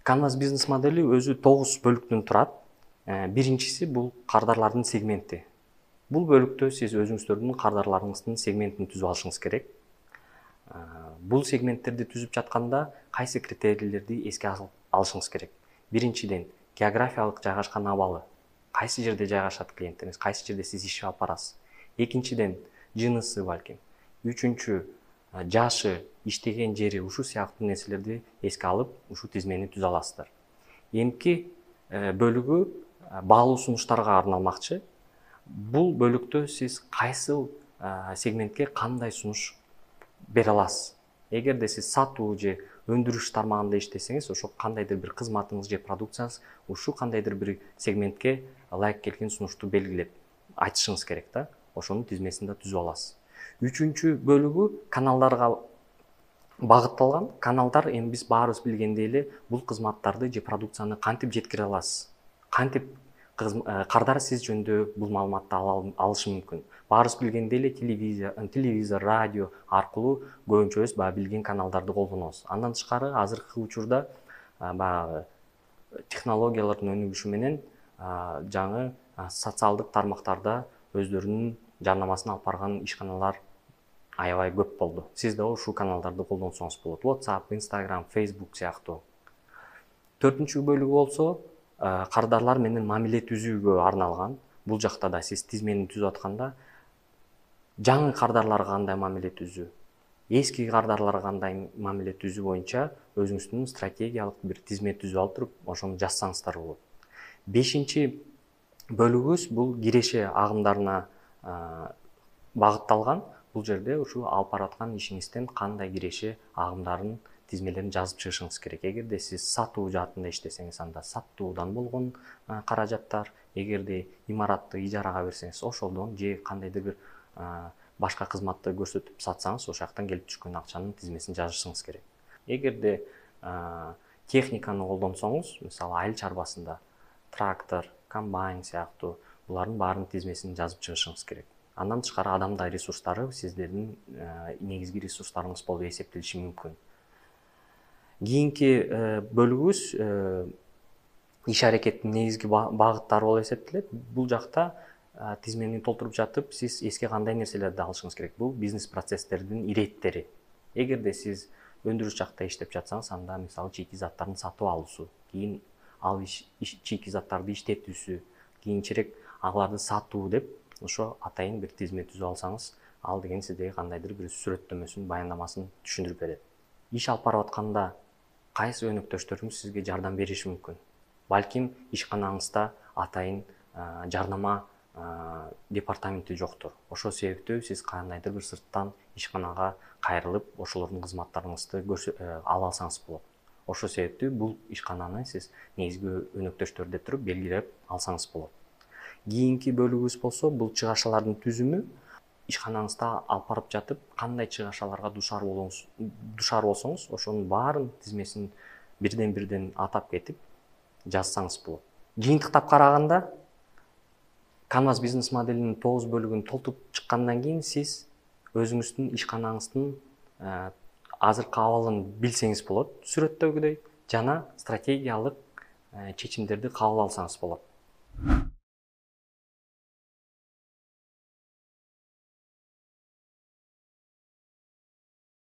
Canvas бизнес модели өзү 9 бөлүктөн турат. Биринчиси бул кардарлардын сегменти. Бул бөлүктө сиз өзүңүздөрдүн кардарларыңыздын сегментин түзүп алышыңыз керек. Бул сегменттерди түзүп жатканда кайсы критерийлерди эске алышыңыз керек? Биринчиден, географиялык жайгашкан абалы. Кайсы жерде жайгашат клиенттериңиз, кайсы жерде сиз иш алып барасыз? Экинчиден, жынысы балким. Үчүнчү, жашы, иштеген жери, ушул сыяктуу нерселерди эске алып, ушул тизмени түзө аласыздар. Эмки бөлүгү баалуу сунуштарга арналмакчы. Бул бөлүктө сиз кайсыл сегментке кандай сунуш бере аласыз. Эгерде сиз сатуу же өндүрүш тармагында иштесеңиз, ошо кандайдыр бир кызматыңыз же продукцияңыз ушул кандайдыр бир сегментке ылайык келген сунушту белгилеп айтышыңыз керек да. Ошонун тизмесин да түзүп аласыз. Үчүнчү бөлүгү каналдарга багытталган. Каналдар эми биз баарыбыз билгендей эле бул кызматтарды же продукцияны кантип жеткире аласыз? Кантип кардар сиз жөнүндө бул маалыматты алышы мүмкүн? Баарыбыз билгендей эле телевизор, радио аркылуу көбүнчөбүз баягы билген каналдарды колдонобуз. Андан тышкары азыркы учурда баягы технологиялардын өнүгүшү менен жаңы социалдык тармактарда өздөрүнүн жарнамасын алып барган ишканалар аябай көп болду. Сиз да ушул каналдарды колдонсоңуз болот. WhatsApp, Instagram, Facebook сыяктуу. Төртүнчү бөлүгү болсо кардарлар менен мамиле түзүүгө арналган. Бул жакта да сиз тизмени түзүп атканда жаңы кардарларга кандай мамиле түзүү, эски кардарларга кандай мамиле түзүү боюнча өзүңүздүн стратегиялык бир тизме түзүп алып туруп, ошону жазсаңыздар болот. Бешинчи бөлүгүбүз бул киреше агымдарына багытталган. Бул жерде ушул алып бараткан ишиңизден кандай киреше агымдарын тизмелерин жазып чыгышыңыз керек. Эгерде сиз сатуу жаатында иштесеңиз, анда сатуудан болгон каражаттар, эгерде имаратты ижарага берсеңиз, ошолдон же кандайдыр бир башка кызматты көрсөтүп сатсаңыз, ошол жактан келип түшкөн акчанын тизмесин жазышыңыз керек. Эгерде техниканы колдонсоңуз, мисалы айыл чарбасында трактор, комбайн сыяктуу булардын баарынын тизмесин жазып чыгышыңыз керек. Андан тышкары адамдар ресурстары сиздердин негизги ресурстарыңыз болуп эсептелиши мүмкүн. Кийинки бөлүгүбүз иш аракеттин негизги багыттары болуп эсептелет. Бул жакта тизмени толтуруп жатып, сиз эске кандай нерселерди алышыңыз керек? Бул бизнес процесстердин иреттери. Эгерде сиз өндүрүш жакта иштеп жатсаңыз, анда мисалы чийки заттардын сатып алуусу, кийин ал чийки заттарды иштетүүсү, кийинчерээк аларды сатуу деп ошо атайын бир тизме түзүп алсаңыз, ал деген сиздеги кандайдыр бир сүрөттөмөсүн, баяндамасын түшүндүрүп берет. Иш алып барып атканда кайсы өнөктөштөрүңүз сизге жардам бериши мүмкүн? Балким ишканаңызда атайын жарнама департаменти жоктур. Ошол себептүү сиз кандайдыр бир сырттан ишканага кайрылып, ошолордун кызматтарыңызды ала алсаңыз болот. Ошол себептүү бул ишкананы сиз негизги өнөктөштөр деп туруп белгилеп алсаңыз болот. Кийинки бөлүгүбүз болсо, бул чыгашалардын түзүмү. Ишканаңызда алып барып жатып, кандай чыгашаларга душар болсоңуз, ошонун баарын тизмесин бирден атап кетип жазсаңыз болот. Жыйынтыктап караганда, Canvas бизнес моделинин 9 бөлүгүн толтуруп чыккандан кийин сиз өзүңүздүн ишканаңыздын азыркы абалын билсеңиз болот, сүрөттөгүдөй, жана стратегиялык чечимдерди кабыл алсаңыз болот.